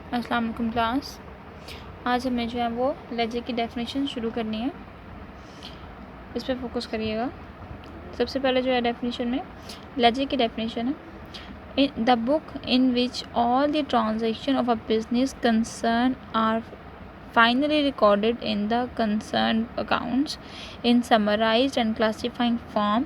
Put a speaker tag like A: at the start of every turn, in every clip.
A: अस्सलाम वालेकुम क्लास। आज हमें जो है वो लेजर की डेफिनेशन शुरू करनी है, इस पर फोकस करिएगा। सबसे पहले जो है डेफिनेशन में लेजर की डेफिनेशन है the book in which all the transaction of a business concern are finally recorded in the concerned accounts in summarized and classifying form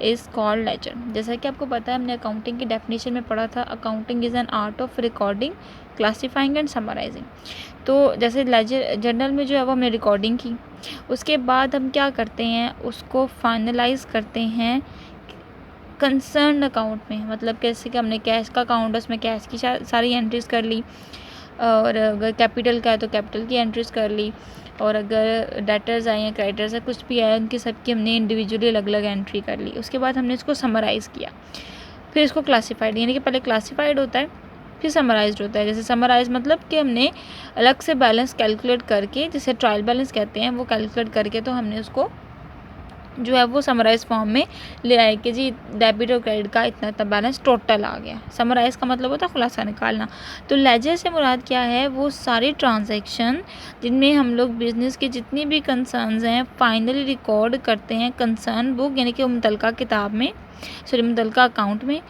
A: is called ledger। जैसा कि आपको पता है, हमने अकाउंटिंग की डेफिनेशन में पढ़ा था, accounting is an art of recording, classifying and summarising. तो जैसे लेजर जर्नल में जो है वो हमने रिकॉर्डिंग की, उसके बाद हम क्या करते हैं, उसको फाइनलाइज करते हैं कंसर्न अकाउंट में। मतलब कैसे कि हमने कैश का अकाउंट है, उसमें कैश की सारी एंट्रीज कर ली, और अगर कैपिटल का है तो कैपिटल की एंट्रीज कर ली, और अगर डेटर्स आए हैं, क्रेडिटर्स है, कुछ भी आया, उनकी सबकी हमने इंडिविजुअली अलग अलग एंट्री कर ली। उसके बाद हमने इसको समराइज़ किया, फिर इसको क्लासीफाइड, यानी कि पहले क्लासीफाइड होता है फिर समराइज्ड होता है। जैसे समराइज मतलब कि हमने अलग से बैलेंस कैलकुलेट करके, जिसे ट्रायल बैलेंस कहते हैं, वो कैलकुलेट करके तो हमने उसको जो है वो समराइज फॉर्म में ले आए कि जी डेबिट और क्रेडिट का इतना इतना बैलेंस टोटल आ गया। समराइज का मतलब होता है खुलासा निकालना। तो लेजर से मुराद क्या है, वो सारी ट्रांजैक्शन जिनमें हम लोग बिजनेस के जितनी भी कंसर्न्स हैं फाइनली रिकॉर्ड करते हैं कंसर्न बुक, यानी कि मुतलका किताब में, सॉरी मुतलका अकाउंट में,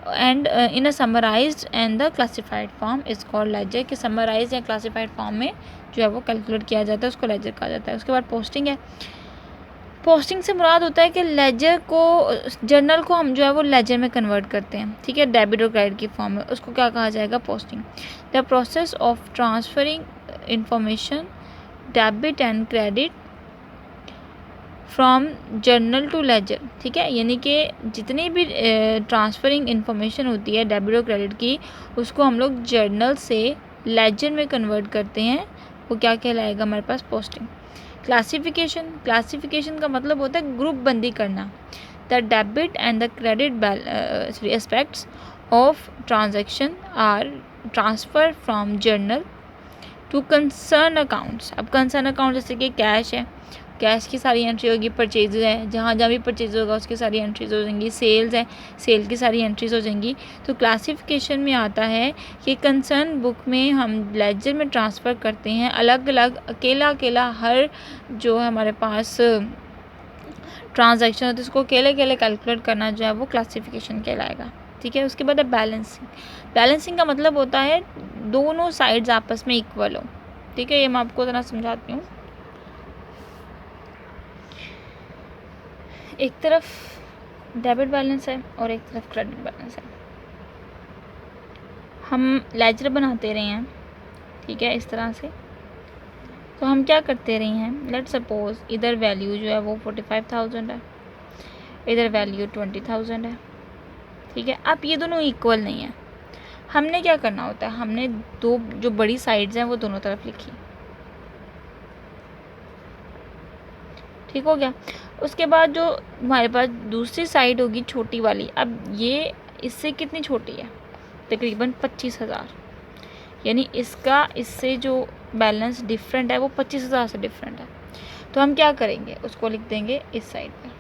A: and in a summarised and the classified form is called laser. कि समराइज या क्लासिफाइड फॉर्म में जो है वो कैलकुलेट किया जाता है, उसको लेजर कहा जाता है। उसके बाद पोस्टिंग है। पोस्टिंग से मुराद होता है कि लेजर को, जर्नल को हम जो है वो लेजर में कन्वर्ट करते हैं, ठीक है, डेबिट और क्रेडिट की फॉर्म में, उसको क्या कहा जाएगा, posting. The process of transferring information debit and credit from journal to ledger, ठीक है, यानी कि जितनी भी ट्रांसफरिंग इंफॉर्मेशन होती है डेबिट और क्रेडिट की, उसको हम लोग जर्नल से लेजर में कन्वर्ट करते हैं, वो क्या कहलाएगा हमारे पास, पोस्टिंग। क्लासिफिकेशन, क्लासिफिकेशन का मतलब होता है ग्रुप बंदी करना। The debit and the credit aspects of transaction are transfer from journal to concern accounts. अब कंसर्न अकाउंट जैसे कि कैश है, कैश की सारी एंट्री होगी, परचेज है, जहाँ जहाँ भी परचेज होगा उसकी सारी एंट्रीज हो जाएंगी, सेल्स है, सेल की सारी एंट्रीज हो जाएंगी। तो क्लासिफिकेशन में आता है कि कंसर्न बुक में हम लेजर में ट्रांसफ़र करते हैं अलग अलग, अकेला अकेला हर जो है हमारे पास ट्रांजैक्शन होता है उसको अकेले अकेले कैलकुलेट करना जो है वो क्लासिफिकेशन कहलाएगा, ठीक है। उसके बाद है बैलेंसिंग। बैलेंसिंग का मतलब होता है दोनों साइड्स आपस में इक्वल हो, ठीक है। ये मैं आपको ज़रा समझाती हूँ। एक तरफ डेबिट बैलेंस है और एक तरफ क्रेडिट बैलेंस है। हम लेजर बनाते रहे हैं, ठीक है, इस तरह से। तो हम क्या करते रहे हैं, लेट सपोज इधर वैल्यू जो है वो 45,000 है, इधर वैल्यू 20,000 है, ठीक है। अब ये दोनों इक्वल नहीं है, हमने क्या करना होता है, हमने दो जो बड़ी साइड्स हैं वो दोनों तरफ लिखी, ठीक हो गया। उसके बाद जो हमारे पास दूसरी साइड होगी छोटी वाली, अब ये इससे कितनी छोटी है, तकरीबन 25,000, यानी इसका इससे जो बैलेंस डिफरेंट है वो 25,000 से डिफरेंट है। तो हम क्या करेंगे, उसको लिख देंगे इस साइड पे,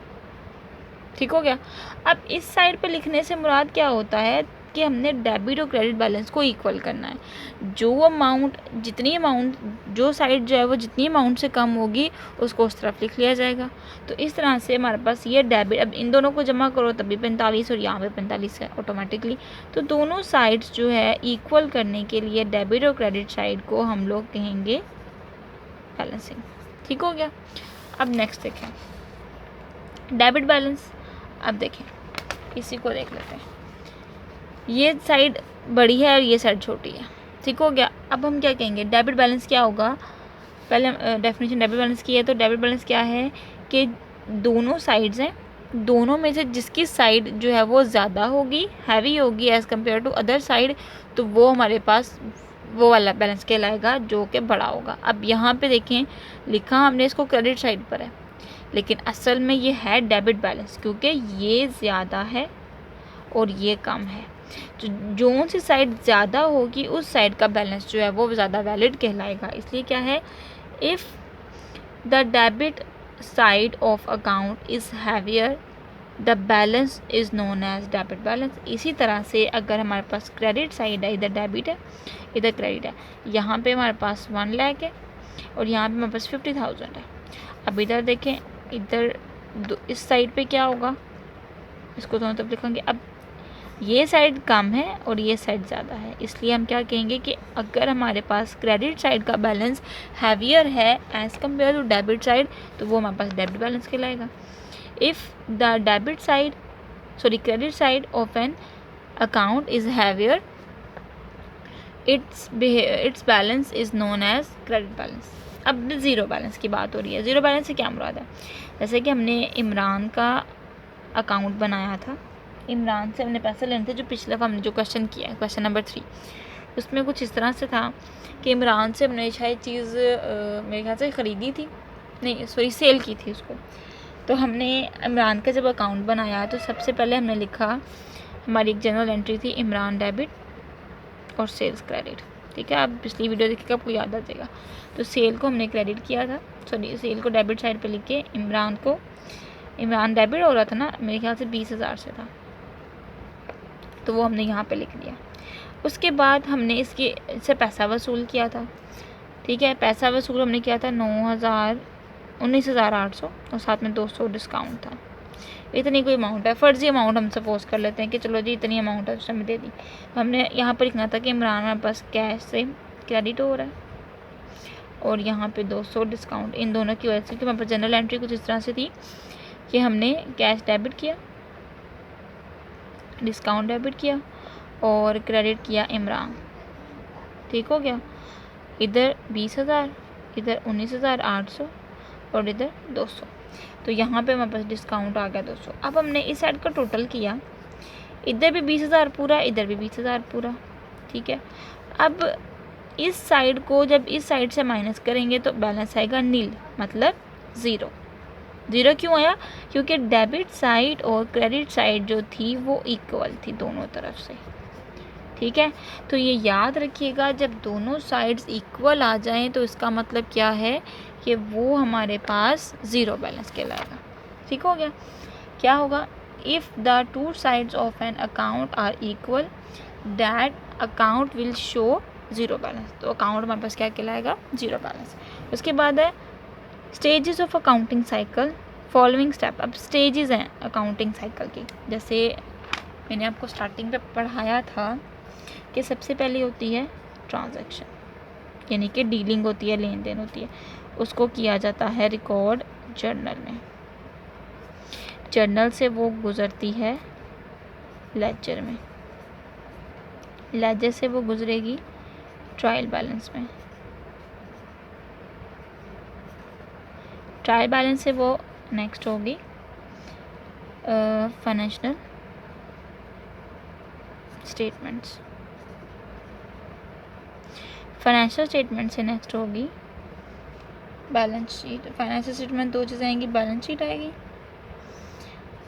A: ठीक हो गया। अब इस साइड पे लिखने से मुराद क्या होता है कि हमने डेबिट और क्रेडिट बैलेंस को इक्वल करना है। जो अमाउंट, जितनी अमाउंट, जो साइड जो है वो जितनी अमाउंट से कम होगी उसको उस तरफ लिख लिया जाएगा। तो इस तरह से हमारे पास ये डेबिट, अब इन दोनों को जमा करो तभी 45 और यहाँ पे 45 है ऑटोमेटिकली। तो दोनों साइड्स जो है इक्वल करने के लिए डेबिट और क्रेडिट साइड को हम लोग कहेंगे बैलेंसिंग, ठीक हो गया। अब नेक्स्ट देखें डेबिट बैलेंस। अब देखें, इसी को देख लेते हैं। ये साइड बड़ी है और ये साइड छोटी है, ठीक हो गया। अब हम क्या कहेंगे, डेबिट बैलेंस क्या होगा, पहले डेफिनेशन डेबिट बैलेंस की है। तो डेबिट बैलेंस क्या है कि दोनों साइड्स हैं, दोनों में से जिसकी साइड जो है वो ज़्यादा होगी, हैवी होगी as compare to other side, तो वो हमारे पास वो वाला बैलेंस कहलाएगा जो कि बड़ा होगा। अब यहाँ पे देखें, लिखा हमने इसको क्रेडिट साइड पर है, लेकिन असल में ये है डेबिट बैलेंस, क्योंकि ये ज़्यादा है और ये कम है। जो सी साइड ज़्यादा होगी उस साइड का बैलेंस जो है वो ज़्यादा वैलिड कहलाएगा। इसलिए क्या है, if the debit side of account is heavier the balance is known as debit balance. इसी तरह से अगर हमारे पास क्रेडिट साइड है, इधर डेबिट है इधर क्रेडिट है, यहाँ पे हमारे पास 1 लाख है और यहाँ पे हमारे पास 50,000 है। अब इधर देखें, इधर इस साइड पे क्या होगा, इसको दोनों तरफ लिखेंगे। अब ये साइड कम है और ये साइड ज़्यादा है, इसलिए हम क्या कहेंगे कि अगर हमारे पास क्रेडिट साइड का बैलेंस हैवियर है as compare to debit side, तो वो हमारे पास डेबिट बैलेंस कहलाएगा। If the credit side of an account is heavier, its balance is known as credit balance. अब ज़ीरो बैलेंस की बात हो रही है। ज़ीरो बैलेंस से क्या मुराद है? जैसे कि हमने इमरान का अकाउंट बनाया था, इमरान से हमने पैसे लेने थे, जो पिछले दफ़ा हमने जो क्वेश्चन किया है, क्वेश्चन नंबर 3, उसमें कुछ इस तरह से था कि इमरान से हमने शायद चीज़ मेरे ख्याल से ख़रीदी थी, नहीं सॉरी सेल की थी उसको। तो हमने इमरान का जब अकाउंट बनाया तो सबसे पहले हमने लिखा, हमारी एक जनरल एंट्री थी इमरान डेबिट और सेल्स क्रेडिट। ठीक है, आप पिछली वीडियो देखिएगा, आपको याद आ जाएगा। तो सेल को हमने क्रेडिट किया था, सॉरी सेल को डेबिट साइड पे लिख के इमरान डेबिट हो रहा था ना, मेरे ख्याल से 20,000 से था, तो वो हमने यहाँ पे लिख लिया। उसके बाद हमने इससे पैसा वसूल किया था। ठीक है, पैसा वसूल हमने किया था 19,800 और साथ में 200 डिस्काउंट था। इतनी कोई अमाउंट है, फ़र्जी अमाउंट हम सपोज कर लेते हैं कि चलो जी इतनी अमाउंट है, उस टाइम दे दी। हमने यहाँ पर लिखना था कि इमरान हमारे पास कैश से क्रेडिट हो रहा है और यहाँ पे 200 डिस्काउंट, इन दोनों की वजह से कि हमारे पास जनरल एंट्री कुछ इस तरह से थी कि हमने कैश डेबिट किया, डिस्काउंट डेबिट किया और क्रेडिट किया इमरान। ठीक हो गया, इधर 20,000, इधर 19,800 और इधर 200, तो यहाँ पे हमारे पास डिस्काउंट आ गया 200। अब हमने इस साइड का टोटल किया, इधर भी 20,000 पूरा, इधर भी 20,000 पूरा। ठीक है, अब इस साइड को जब इस साइड से माइनस करेंगे तो बैलेंस आएगा नील, मतलब ज़ीरो। ज़ीरो क्यों आया? क्योंकि डेबिट साइड और क्रेडिट साइड जो थी वो इक्वल थी दोनों तरफ से। ठीक है, तो ये याद रखिएगा, जब दोनों साइड्स इक्वल आ जाएं तो इसका मतलब क्या है कि वो हमारे पास ज़ीरो बैलेंस कहलाएगा। ठीक हो गया, क्या होगा? If the two sides of an account are equal, that account will show zero balance. तो अकाउंट हमारे पास क्या कहलाएगा? Zero balance. उसके बाद है stages of accounting cycle, following step. अब स्टेजेस हैं अकाउंटिंग साइकिल की, जैसे मैंने आपको स्टार्टिंग पे पढ़ाया था कि सबसे पहले होती है ट्रांजैक्शन, यानी कि डीलिंग होती है, लेन देन होती है, उसको किया जाता है रिकॉर्ड जर्नल में। जर्नल से वो गुज़रती है लेजर में, लेजर से वो गुजरेगी ट्रायल बैलेंस में, ट्रायल बैलेंस से वो नेक्स्ट होगी फाइनेंशियल स्टेटमेंट्स, फाइनेंशियल स्टेटमेंट से नेक्स्ट होगी बैलेंस शीट। फाइनेंशियल स्टेटमेंट दो चीज़ें आएंगी, बैलेंस शीट आएगी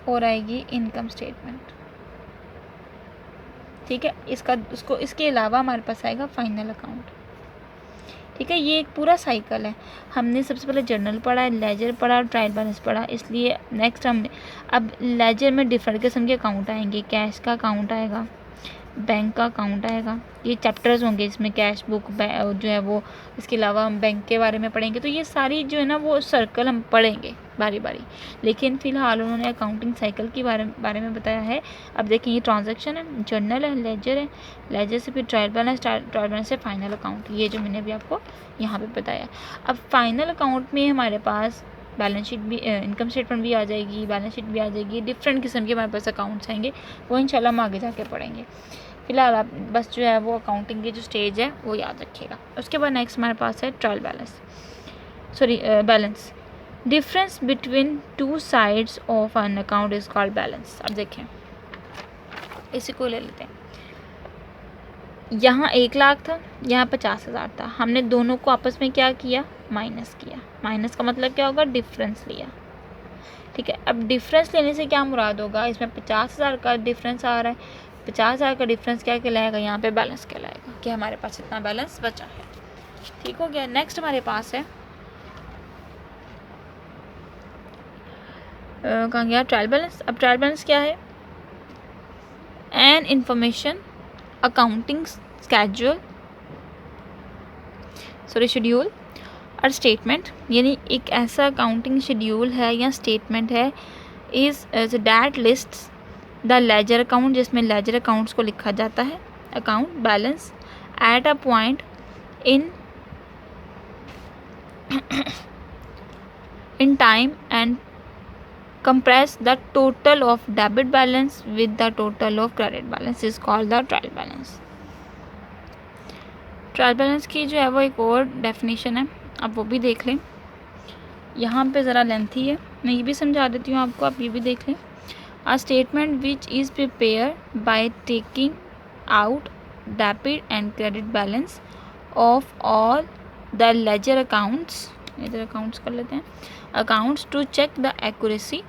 A: और आएगी इनकम स्टेटमेंट। ठीक है, इसके अलावा हमारे पास आएगा फाइनल अकाउंट। ठीक है, ये एक पूरा साइकिल है। हमने सबसे पहले जर्नल पढ़ा, लेजर पढ़ा, ट्रायल बैलेंस पढ़ा, इसलिए नेक्स्ट हमने अब लेजर में डिफरेंट किस्म के अकाउंट आएंगे, कैश का अकाउंट आएगा, बैंक का अकाउंट आएगा, ये चैप्टर्स होंगे इसमें, कैश बुक जो है वो, इसके अलावा हम बैंक के बारे में पढ़ेंगे। तो ये सारी जो है ना वो सर्कल हम पढ़ेंगे बारी बारी, लेकिन फ़िलहाल उन्होंने अकाउंटिंग साइकिल के बारे में बताया है। अब देखें, ये ट्रांजैक्शन है, जर्नल है, लेजर से फिर ट्रायल बैलेंस से फाइनल अकाउंट, ये जो मैंने अभी आपको यहाँ पे बताया। अब फाइनल अकाउंट में हमारे पास बैलेंस शीट भी, इनकम स्टेटमेंट भी आ जाएगी, बैलेंस शीट भी आ जाएगी, डिफरेंट किस्म के हमारे पास अकाउंट्स आएंगे, वो इंशाल्लाह हम आगे जाके पढ़ेंगे। फिलहाल आप बस जो है वो अकाउंटिंग की जो स्टेज है वो याद रखिएगा। उसके बाद नेक्स्ट हमारे पास है trial balance. Difference between two sides of an account is called balance. अब देखें, इसी को ले लेते हैं, यहाँ 1 लाख था, यहाँ 50,000 था, हमने दोनों को आपस में क्या किया? माइनस किया। माइनस का मतलब क्या होगा? डिफरेंस लिया। ठीक है, अब डिफरेंस लेने से क्या मुराद होगा? इसमें 50,000 का डिफरेंस आ रहा है, 50,000 का डिफरेंस क्या कहलाएगा? यहाँ पे बैलेंस कहलाएगा कि हमारे पास इतना बैलेंस बचा है। ठीक हो गया। नेक्स्ट हमारे पास है कहाँ गया, ट्रायल बैलेंस। अब ट्रायल बैलेंस क्या है, an information accounting schedule schedule और स्टेटमेंट, यानी एक ऐसा अकाउंटिंग शेड्यूल है या स्टेटमेंट है is that lists the ledger account, जिसमें लेजर अकाउंट्स को लिखा जाता है, account balance at a point in time and compress the total of debit balance with the total of credit balance is called the trial balance। Trial balance की जो है वो एक और डेफिनेशन है, आप वो भी देख लें, यहाँ पे ज़रा लेंथी है, मैं ये भी समझा देती हूँ आपको, आप ये भी देख लें। A statement which is prepare by taking out debit and credit balance of all the ledger accounts, इधर अकाउंट्स कर लेते हैं, accounts to check the accuracy,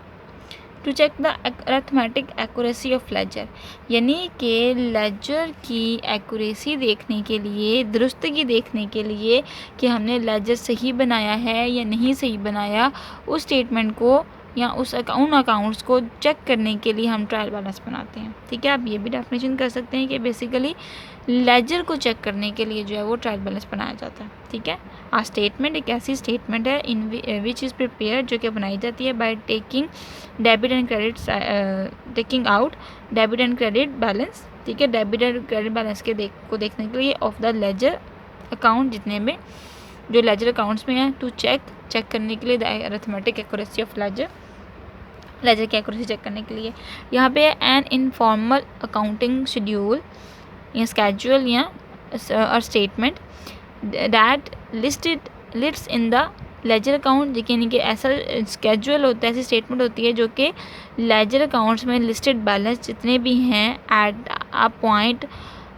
A: to check the arithmetic accuracy of ledger, यानी कि लेजर की accuracy देखने के लिए, दुरुस्तगी देखने के लिए कि हमने लेजर सही बनाया है या नहीं सही बनाया, उस स्टेटमेंट को या उन अकाउंट्स को चेक करने के लिए हम ट्रायल बैलेंस बनाते हैं। ठीक है, आप ये भी डेफिनेशन कर सकते हैं कि बेसिकली लेजर को चेक करने के लिए जो है वो ट्रायल बैलेंस बनाया जाता है। ठीक है, आ स्टेटमेंट एक ऐसी स्टेटमेंट है इन विच इज़ प्रिपेयर, जो कि बनाई जाती है by taking debit and credit, taking out debit and credit balance. ठीक है, डेबिट एंड क्रेडिट बैलेंस के देखने के लिए ऑफ द लेजर अकाउंट, जितने में जो लेजर अकाउंट्स में है, टू चेक करने के लिए the arithmetic accuracy of ledger की एक्यूरेसी चेक करने के लिए। यहाँ पे एन इनफॉर्मल अकाउंटिंग शेड्यूल या स्केड्यूल या or statement that lists in the ledger account, यानी कि ऐसा स्केड्यूल होता है, ऐसी स्टेटमेंट होती है जो कि लेजर अकाउंट्स में लिस्टेड बैलेंस जितने भी हैं at a point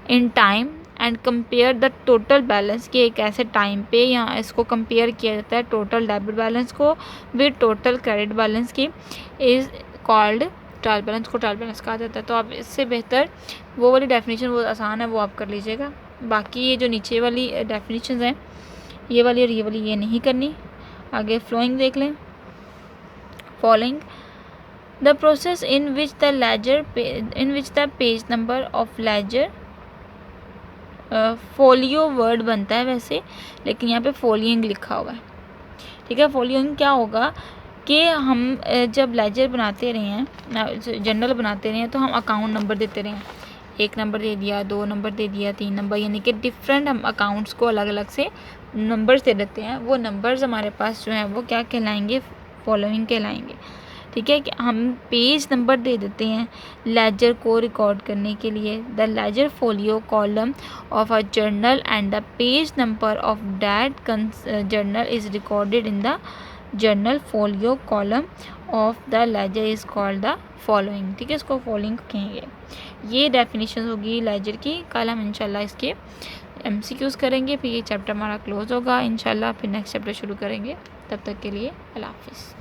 A: in time and compare the total balance, के एक ऐसे टाइम पे या इसको कंपेयर किया जाता है टोटल डेबिट बैलेंस को विद टोटल क्रेडिट बैलेंस की, इज़ कॉल्ड ट्रायल बैलेंस, को ट्रायल बैलेंस कहा जाता है। तो आप इससे बेहतर वो वाली डेफिनेशन, वो आसान है, वो आप कर लीजिएगा। बाकी ये जो नीचे वाली डेफिनेशन हैं, ये वाली और ये वाली, ये नहीं करनी। आगे फ्लोइंग देख लें, following the process in which the page number of ledger, folio word बनता है वैसे, लेकिन यहाँ पे फोलियिंग लिखा हुआ है। ठीक है, फोलियिंग क्या होगा कि हम जब लेजर बनाते रहे हैं, जर्नल बनाते रहे हैं, तो हम अकाउंट नंबर देते रहे हैं, 1 नंबर दे दिया, 2 नंबर दे दिया, 3 नंबर, यानी कि डिफरेंट हम अकाउंट्स को अलग अलग से नंबर्स दे देते हैं। वो नंबर्स हमारे पास जो हैं वो क्या कहलाएंगे, फॉलोइंग कहलाएंगे। ठीक है, कि हम पेज नंबर दे देते हैं लेजर को रिकॉर्ड करने के लिए, the ledger folio column of a journal and the page number of that journal is recorded in the journal folio column of the laser is called the following. ठीक है, इसको following कहेंगे। ये definition होगी laser की। कल हम इंशाल्लाह इसके MCQs करेंगे, फिर ये चैप्टर हमारा क्लोज होगा इंशाल्लाह, फिर नेक्स्ट चैप्टर शुरू करेंगे। तब तक के लिए अल्लाह हाफिज़।